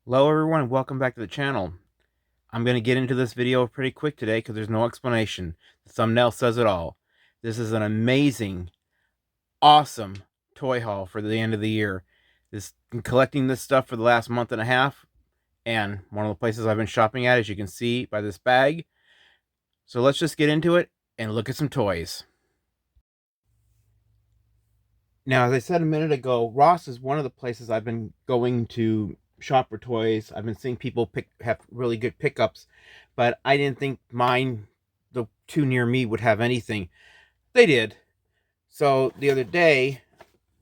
Hello everyone and welcome back to the channel. I'm going to get into this video pretty quick today because there's no explanation. The thumbnail says it all. This is an amazing, awesome toy haul for the end of the year. I'm collecting this stuff for the last month and a half, and one of the places I've been shopping at, as you can see by this bag. So let's just get into it and look at some toys. Now, as I said a minute ago, Ross is one of the places I've been going to shop for toys. I've been seeing people have really good pickups, but I didn't think mine, the two near me, would have anything. They did. So the other day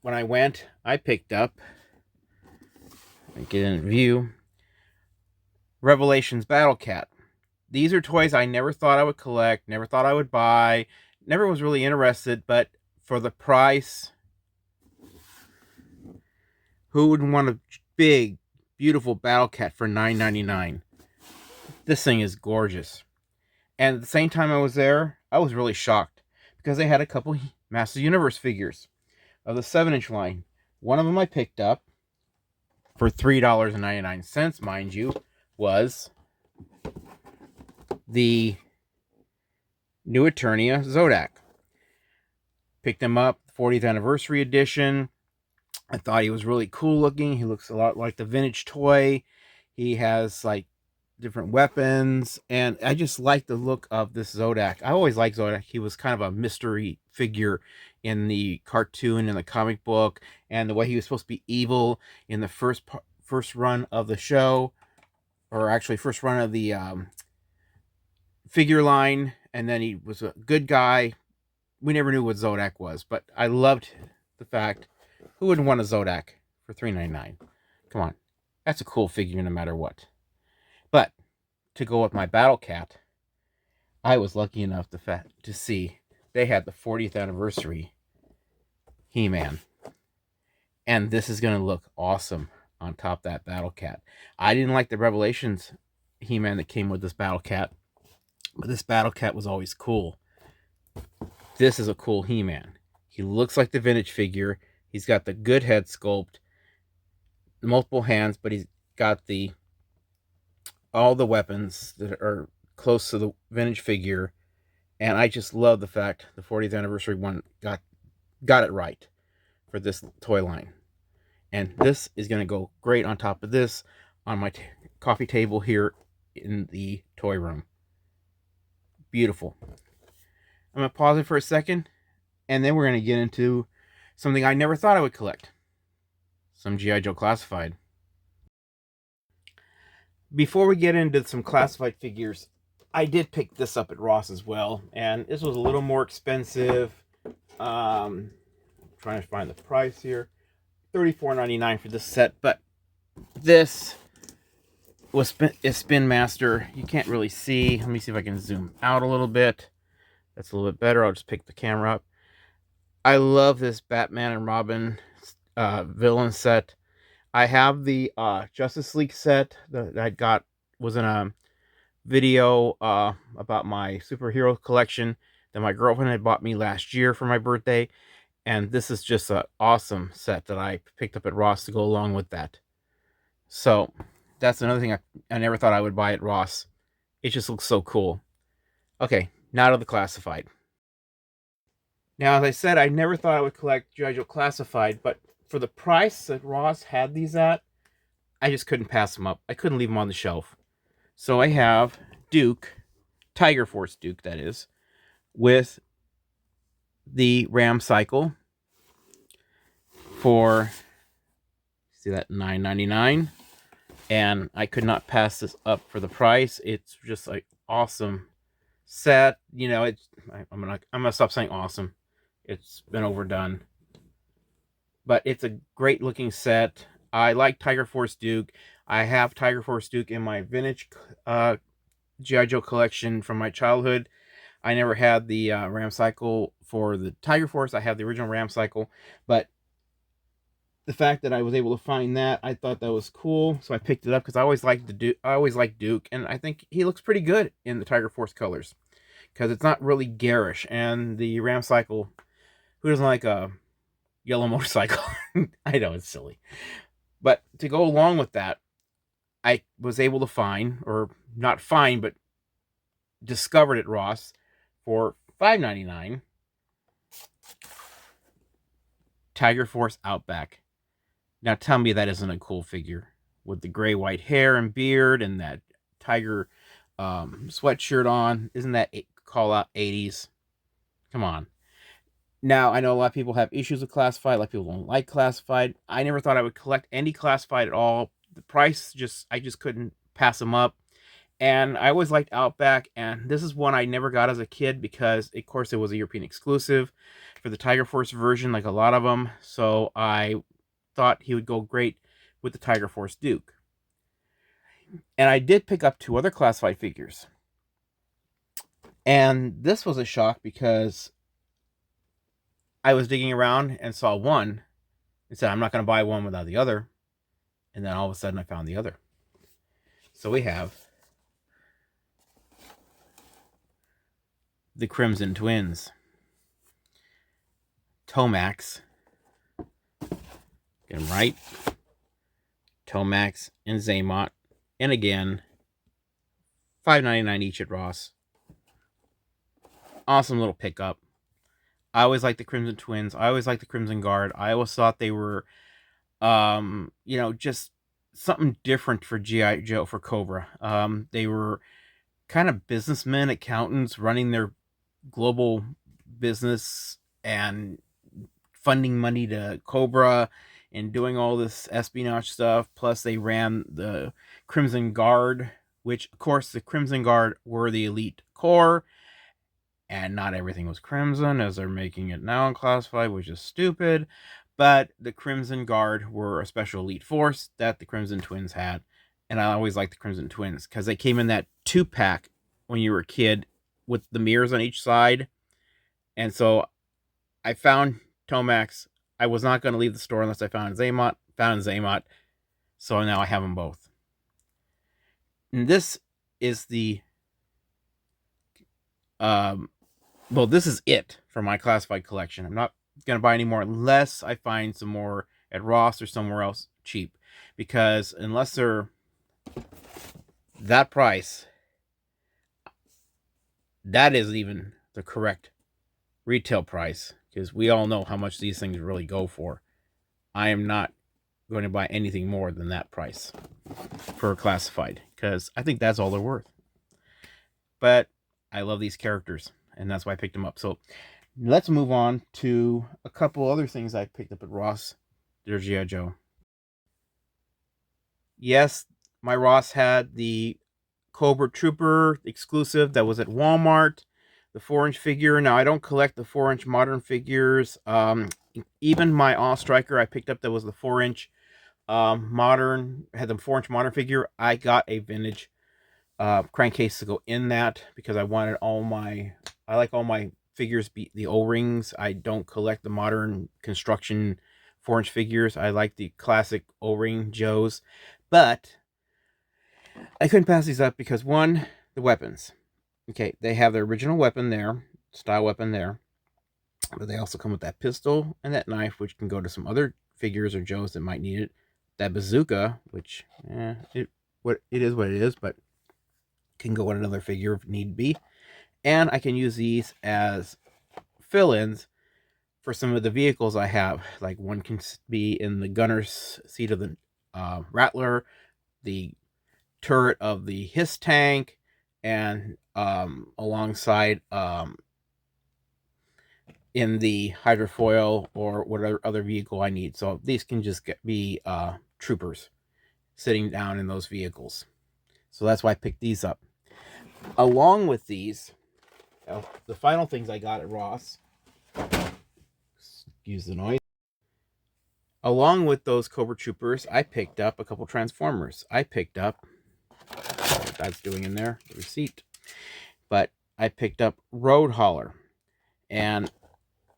when I went, I picked up, get in view, Revelations Battle Cat. These are toys I never thought I would collect, never thought I would buy, never was really interested, but for the price, who wouldn't want a big, beautiful Battle Cat for $9.99? This thing is gorgeous. And at the same time I was there, I was really shocked because they had a couple Masters Universe figures of the 7-inch line. One of them I picked up for $3.99, mind you, was the New Eternia Zodac. Picked him up, 40th anniversary edition. I thought he was really cool looking. He looks a lot like the vintage toy. He has like different weapons, and I just like the look of this Zodac. I always liked Zodac. He was kind of a mystery figure in the cartoon and the comic book, and the way he was supposed to be evil in the first run of the show, or actually first run of the figure line, and then he was a good guy. We never knew what Zodac was, but I loved the fact, who wouldn't want a Zodac for $3.99? Come on, that's a cool figure no matter what. But to go with my Battle Cat, I was lucky enough to see they had the 40th anniversary He-Man. And this is going to look awesome on top of that Battle Cat. I didn't like the Revelations He-Man that came with this Battle Cat, but this Battle Cat was always cool. This is a cool He-Man. He looks like the vintage figure. He's got the good head sculpt, multiple hands, but he's got all the weapons that are close to the vintage figure, and I just love the fact the 40th anniversary one got it right for this toy line. And this is going to go great on top of this on my coffee table here in the toy room. Beautiful. I'm going to pause it for a second, and then we're going to get into something I never thought I would collect. Some G.I. Joe Classified. Before we get into some classified figures, I did pick this up at Ross as well, and this was a little more expensive. Trying to find the price here. $34.99 for this set, but this is Spin Master. You can't really see. Let me see if I can zoom out a little bit. That's a little bit better. I'll just pick the camera up. I love this Batman and Robin villain set. I have the Justice League set that I was in a video about my superhero collection that my girlfriend had bought me last year for my birthday. And this is just an awesome set that I picked up at Ross to go along with that. So that's another thing I never thought I would buy at Ross. It just looks so cool. Okay, now to the classified. Now, as I said, I never thought I would collect G.I. Joe Classified, but for the price that Ross had these at, I just couldn't pass them up. I couldn't leave them on the shelf. So I have Duke, Tiger Force Duke, that is, with the Ram Cycle for, see that, $9.99. And I could not pass this up for the price. It's just like awesome set. You know, I'm gonna stop saying awesome. It's been overdone. But it's a great looking set. I like Tiger Force Duke. I have Tiger Force Duke in my vintage G.I. Joe collection from my childhood. I never had the Ram Cycle for the Tiger Force. I have the original Ram Cycle, but the fact that I was able to find that, I thought that was cool, so I picked it up because I always liked Duke, and I think he looks pretty good in the Tiger Force colors because it's not really garish. And the Ram Cycle, who doesn't like a yellow motorcycle? I know it's silly, but to go along with that, I was able to find, or not find, but discovered at Ross for $5.99, Tiger Force Outback. Now tell me that isn't a cool figure with the gray white hair and beard and that tiger sweatshirt on. Isn't that call out 80s? Come on. Now I know a lot of people have issues with classified. A lot of people don't like classified. I never thought I would collect any classified at all. The price I just couldn't pass them up. And I always liked Outback, and this is one I never got as a kid because, of course, it was a European exclusive for the Tiger Force version, like a lot of them. So I thought he would go great with the Tiger Force Duke. And I did pick up 2 other classified figures. And this was a shock because I was digging around and saw one and said, I'm not going to buy one without the other. And then all of a sudden I found the other. So we have the Crimson Twins. Tomax. Get them right. Tomax and Xamot. And again, $5.99 each at Ross. Awesome little pickup. I always liked the Crimson Twins. I always liked the Crimson Guard. I always thought they were, just something different for G.I. Joe, for Cobra. They were kind of businessmen, accountants, running their global business and funding money to Cobra and doing all this espionage stuff. Plus, they ran the Crimson Guard, which, of course, the Crimson Guard were the elite corps. And not everything was Crimson, as they're making it now in Classified, which is stupid. But the Crimson Guard were a special elite force that the Crimson Twins had. And I always liked the Crimson Twins because they came in that 2-pack when you were a kid with the mirrors on each side. And so I found Tomax. I was not going to leave the store unless I found Xamot. Found Xamot. So now I have them both. And this is the... this is it for my classified collection. I'm not going to buy any more unless I find some more at Ross or somewhere else cheap. Because unless they're that price, that isn't even the correct retail price. Because we all know how much these things really go for. I am not going to buy anything more than that price for a classified. Because I think that's all they're worth. But I love these characters, and that's why I picked them up. So let's move on to a couple other things I picked up at Ross. There's G.I. Joe. Yes, my Ross had the Cobra Trooper exclusive that was at Walmart, the 4-inch figure. Now, I don't collect the 4-inch modern figures. Even my All Striker I picked up that was the 4-inch modern, had the 4-inch modern figure. I got a vintage crankcase to go in that because I wanted I like all my figures be the O-rings. I don't collect the modern construction 4-inch figures. I like the classic O-ring Joes. But I couldn't pass these up because, one, the weapons. Okay, they have their original weapon there, style weapon there. But they also come with that pistol and that knife, which can go to some other figures or Joes that might need it. That bazooka, which, it is what it is, but can go on another figure if need be. And I can use these as fill-ins for some of the vehicles I have. Like, one can be in the gunner's seat of the Rattler, the turret of the Hiss tank, and alongside in the hydrofoil or whatever other vehicle I need. So these can just be troopers sitting down in those vehicles. So that's why I picked these up. Along with these, the final things I got at Ross, excuse the noise. Along with those Cobra Troopers, I picked up a couple Transformers. I picked up, what that's doing in there, the receipt. But I picked up Road Hauler. And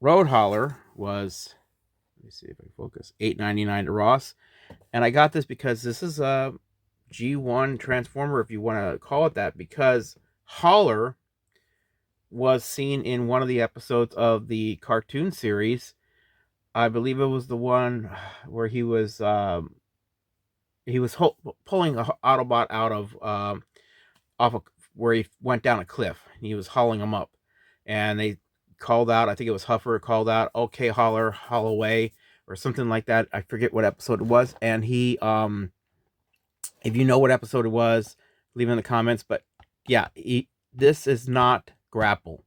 Road Hauler was, let me see if I can focus, $8.99 at Ross. And I got this because this is a G1 Transformer, if you want to call it that, because Hauler was seen in one of the episodes of the cartoon series. I believe it was the one where he was he was pulling a Autobot out of off of where he went down a cliff. He was hauling him up, and they called out. I think it was Huffer called out, "Okay, Holler, haul away," or something like that. I forget what episode it was. And he, if you know what episode it was, leave it in the comments. But yeah, this is not Grapple.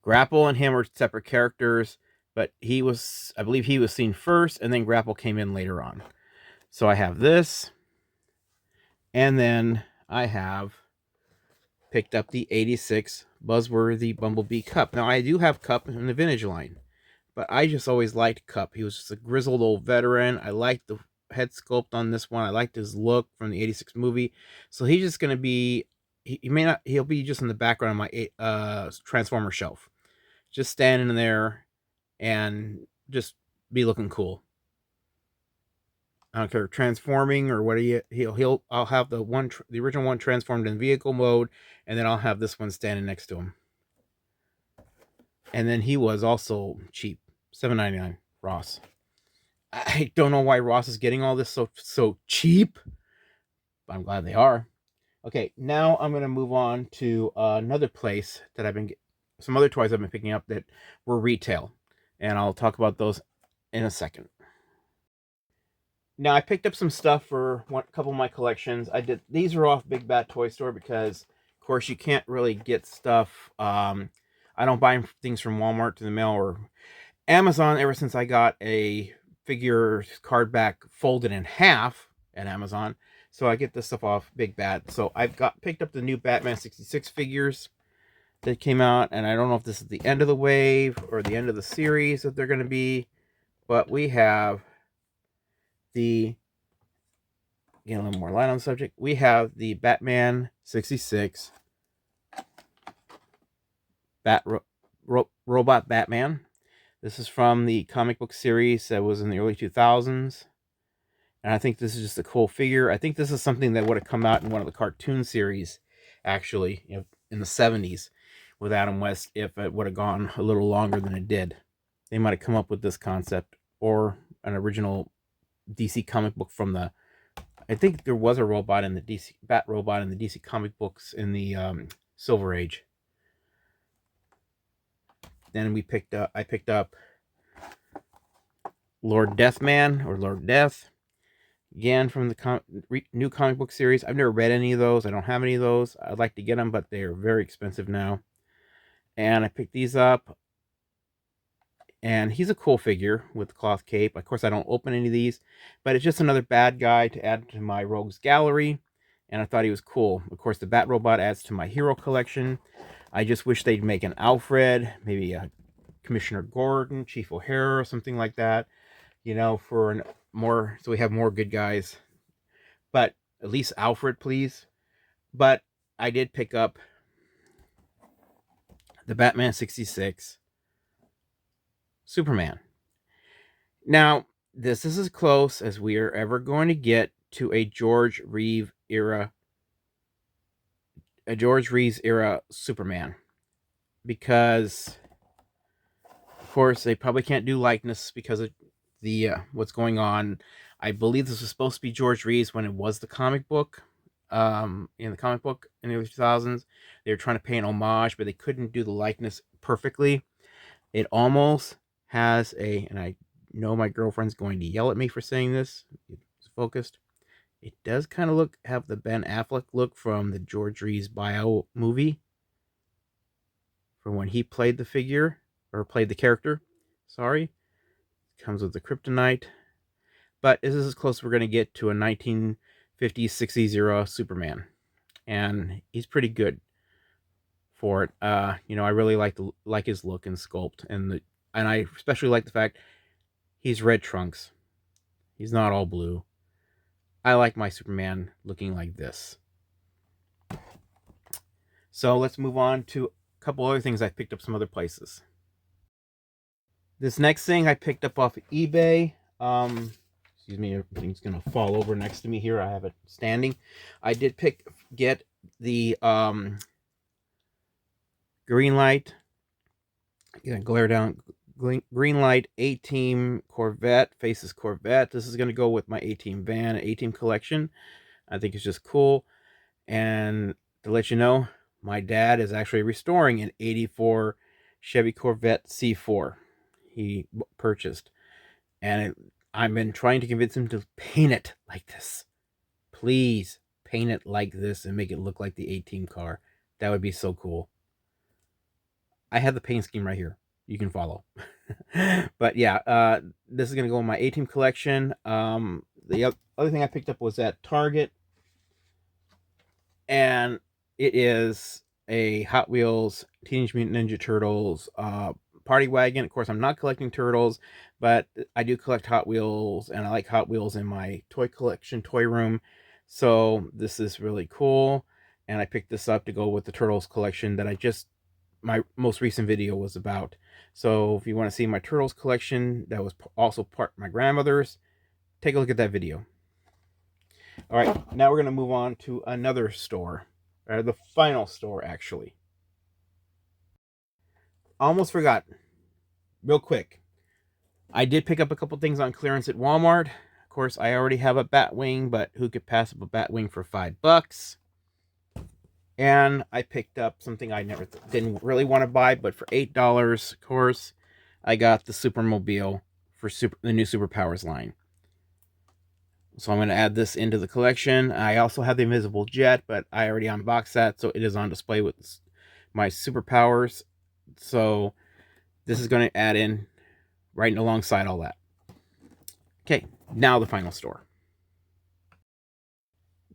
Grapple and him are separate characters, but I believe he was seen first, and then Grapple came in later on. So I have this, and then I have picked up the 86 Buzzworthy Bumblebee Cup. Now, I do have Cup in the vintage line, but I just always liked Cup. He was just a grizzled old veteran. I liked the head sculpt on this one. I liked his look from the 86 movie. So he's just going to be, he'll be just in the background of my Transformer shelf. Just standing there and just be looking cool. I don't care, transforming or what I'll have the original one transformed in vehicle mode, and then I'll have this one standing next to him. And then he was also cheap, $7.99 Ross. I don't know why Ross is getting all this so cheap, but I'm glad they are. Okay, now I'm gonna move on to another place that some other toys I've been picking up that were retail, and I'll talk about those in a second. Now, I picked up some stuff for a couple of my collections. These are off Big Bad Toy Store because, of course, you can't really get stuff. I don't buy things from Walmart to the mail or Amazon ever since I got a figure card back folded in half at Amazon. So I get this stuff off Big Bad. So I've picked up the new Batman 66 figures that came out, and I don't know if this is the end of the wave or the end of the series that they're going to be, but we have get a little more light on the subject. We have the Batman 66 Robot Batman. This is from the comic book series that was in the early 2000s. And I think this is just a cool figure. I think this is something that would have come out in one of the cartoon series, actually, in the 70s with Adam West, if it would have gone a little longer than it did. They might have come up with this concept, or an original DC comic book from I think there was a robot in the DC Bat robot in the DC comic books in the Silver Age. Then I picked up Lord Deathman or Lord Death, again from the new comic book series. I've never read any of those. I don't have any of those. I'd like to get them, but they are very expensive now. And I picked these up. And he's a cool figure with the cloth cape. Of course, I don't open any of these, but it's just another bad guy to add to my Rogues Gallery. And I thought he was cool. Of course, the Bat Robot adds to my hero collection. I just wish they'd make an Alfred, maybe a Commissioner Gordon, Chief O'Hara, or something like that. So we have more good guys. But at least Alfred, please. But I did pick up the Batman 66 Superman. Now, this is as close as we are ever going to get to a George Reeves era Superman, because of course they probably can't do likeness because of the what's going on. I believe this was supposed to be George Reeves when it was the comic book. In the comic book in the early 2000s, they were trying to pay an homage, but they couldn't do the likeness perfectly. It almost has and I know my girlfriend's going to yell at me for saying this. It's focused. It does kind of have the Ben Affleck look from the George Reeves bio movie, from when he played the figure, or played the character. Sorry. It comes with the kryptonite. But this is as close as we're going to get to a 1950s, 60s era Superman. And he's pretty good for it. I really like his look and sculpt, and I especially like the fact he's red trunks. He's not all blue. I like my Superman looking like this. So let's move on to a couple other things I picked up some other places. This next thing I picked up off of eBay. Excuse me, everything's gonna fall over next to me here. I have it standing. I did get the Green Light, glare Greenlight A-Team Corvette, Faces Corvette. This is going to go with my A-Team van, A-Team collection. I think it's just cool. And to let you know, my dad is actually restoring an 84 Chevy Corvette C4 he purchased. And I've been trying to convince him to paint it like this. Please paint it like this and make it look like the A-Team car. That would be so cool. I have the paint scheme right here. You can follow. But yeah, this is going to go in my A-Team collection. The other thing I picked up was at Target. And it is a Hot Wheels Teenage Mutant Ninja Turtles party wagon. Of course, I'm not collecting turtles, but I do collect Hot Wheels, and I like Hot Wheels in my toy collection, toy room. So this is really cool. And I picked this up to go with the Turtles collection that my most recent video was about. So if you want to see my Turtles collection, that was also part of my grandmother's, take a look at that video. All right, now we're going to move on to another store, or the final store, actually. Almost forgot, real quick. I did pick up a couple things on clearance at Walmart. Of course, I already have a Batwing, but who could pass up a Batwing for $5? And I picked up something I didn't really want to buy, but for $8, of course, I got the Supermobile for the new Superpowers line. So I'm going to add this into the collection. I also have the Invisible Jet, but I already unboxed that, so it is on display with my Superpowers. So this is going to add in right alongside all that. Okay, now the final store.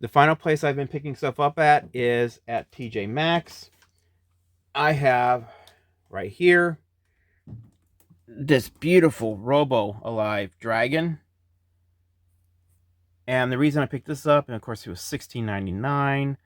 The final place I've been picking stuff up at is at TJ Maxx. I have right here this beautiful Robo Alive Dragon. And the reason I picked this up, and of course it was $16.99.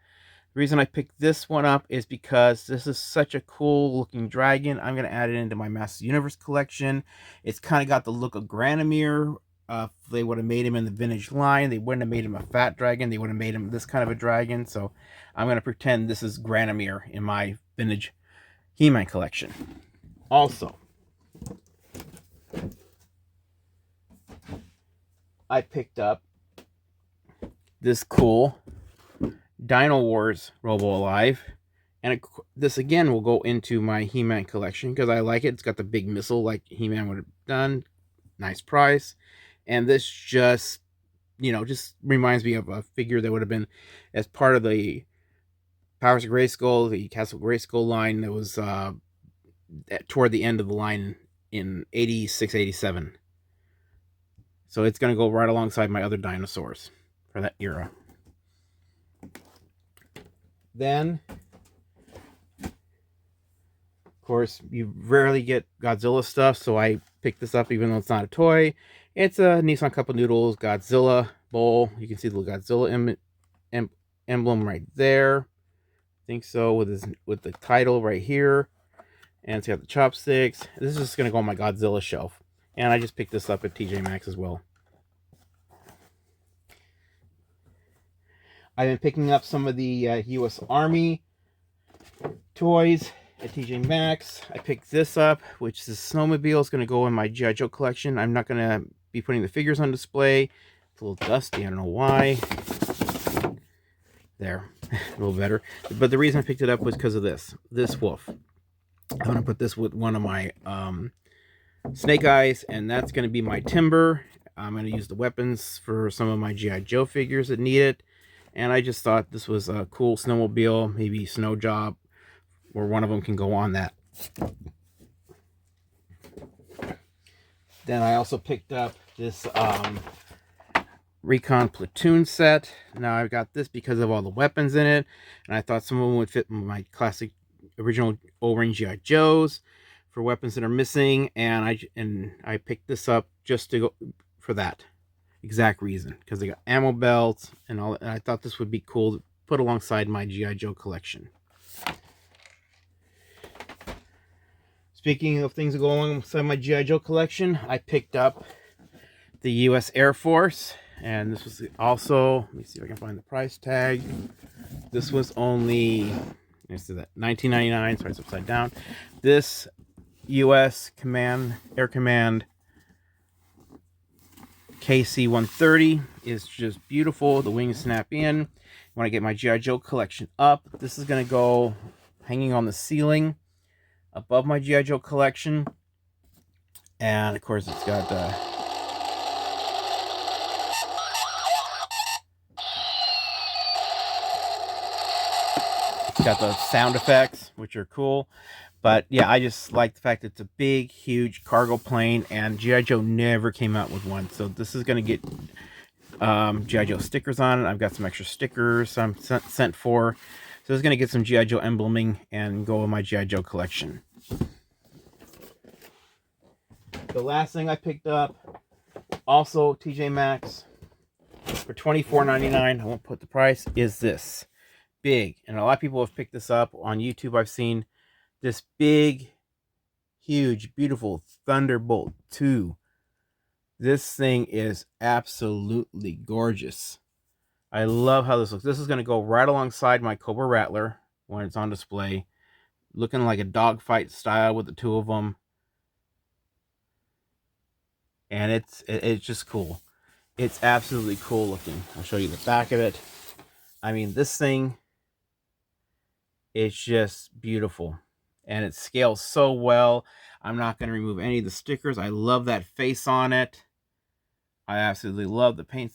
The reason I picked this one up is because this is such a cool looking dragon. I'm going to add it into my Masters Universe collection. It's kind of got the look of Granomir. If they would have made him in the vintage line, they wouldn't have made him a fat dragon. They would have made him this kind of a dragon. So I'm going to pretend this is Granomir in my vintage He-Man collection. Also, I picked up this cool Dino Wars Robo Alive, and this again will go into my He-Man collection because I like it. It's got the big missile like He-Man would have done. Nice price. And this just reminds me of a figure that would have been as part of the Powers of Grayskull, the Castle Grayskull line that was toward the end of the line in 86, 87. So it's going to go right alongside my other dinosaurs for that era. Then, of course, you rarely get Godzilla stuff, so I picked this up even though it's not a toy. It's a Nissan Cup of Noodles Godzilla bowl. You can see the Godzilla emblem right there. I think so, with the title right here. And it's got the chopsticks. This is just going to go on my Godzilla shelf. And I just picked this up at TJ Maxx as well. I've been picking up some of the U.S. Army toys at TJ Maxx. I picked this up, which is a snowmobile. It's going to go in my G.I. Joe collection. I'm not going to be putting the figures on display. It's a little dusty. I don't know why. There. A little better. But the reason I picked it up was because of this wolf. I'm going to put this with one of my Snake Eyes, and that's going to be my Timber. I'm going to use the weapons for some of my G.I. Joe figures that need it. And I just thought this was a cool snowmobile, maybe snow job, where one of them can go on that. Then I also picked up this Recon Platoon set. Now I've got this because of all the weapons in it, and I thought some of them would fit my classic original O-ring G.I. Joes for weapons that are missing, and I picked this up just to go for that exact reason, because they got ammo belts and all that, and I thought this would be cool to put alongside my G.I. Joe collection. Speaking of things going alongside my G.I. Joe collection, I picked up the U.S. Air Force, and this was also, let me see if I can find the price tag. This was only, let's see that, $19.99, sorry, it's upside down. This U.S. Air Command KC-130 is just beautiful. The wings snap in. When I get my G.I. Joe collection up, this is going to go hanging on the ceiling above my G.I. Joe collection. And of course, it's got the sound effects, which are cool. But yeah, I just like the fact that it's a big, huge cargo plane, and G.I. Joe never came out with one. So this is going to get G.I. Joe stickers on it. I've got some extra stickers I'm sent for. So it's going to get some G.I. Joe embleming and go in my G.I. Joe collection. The last thing I picked up, also TJ Maxx, for $24.99, I won't put the price, is this. Big. And a lot of people have picked this up on YouTube. I've seen this big, huge, beautiful Thunderbolt 2. This thing is absolutely gorgeous. I love how this looks. This is going to go right alongside my Cobra Rattler when it's on display. Looking like a dogfight style with the two of them. And it's just cool. It's absolutely cool looking. I'll show you the back of it. I mean, this thing, it's just beautiful. And it scales so well. I'm not going to remove any of the stickers. I love that face on it. I absolutely love the paint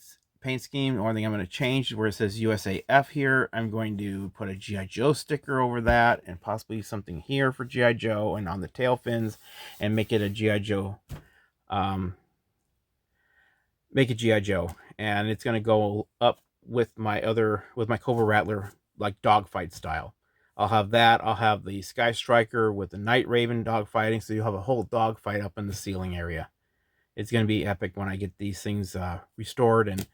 scheme. The only thing I'm going to change is where it says USAF here. I'm going to put a G.I. Joe sticker over that, and possibly something here for G.I. Joe and on the tail fins, and make it a G.I. Joe. Make a G.I. Joe, and it's going to go up with my Cobra Rattler, like dogfight style. I'll have that. I'll have the Sky Striker with the Night Raven dogfighting, so you'll have a whole dogfight up in the ceiling area. It's going to be epic when I get these things restored and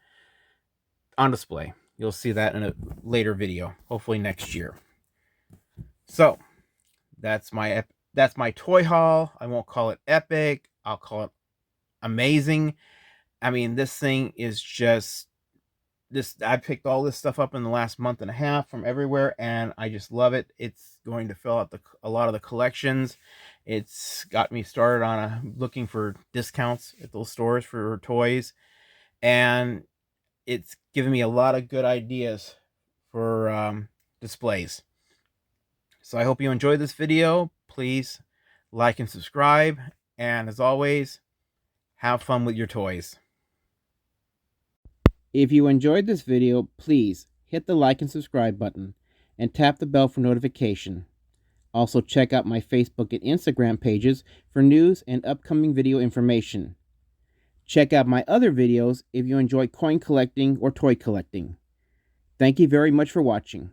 on display. You'll see that in a later video, hopefully next year. So that's my toy haul. I won't call it epic. I'll call it amazing. I mean, this thing is just this. I picked all this stuff up in the last month and a half from everywhere, and I just love it. It's going to fill out a lot of the collections. It's got me started on looking for discounts at those stores for toys, and it's given me a lot of good ideas for displays. So I hope you enjoyed this video. Please like and subscribe, and as always, have fun with your toys. If you enjoyed this video, please hit the like and subscribe button and tap the bell for notification. Also, check out my Facebook and Instagram pages for news and upcoming video information. Check out my other videos if you enjoy coin collecting or toy collecting. Thank you very much for watching.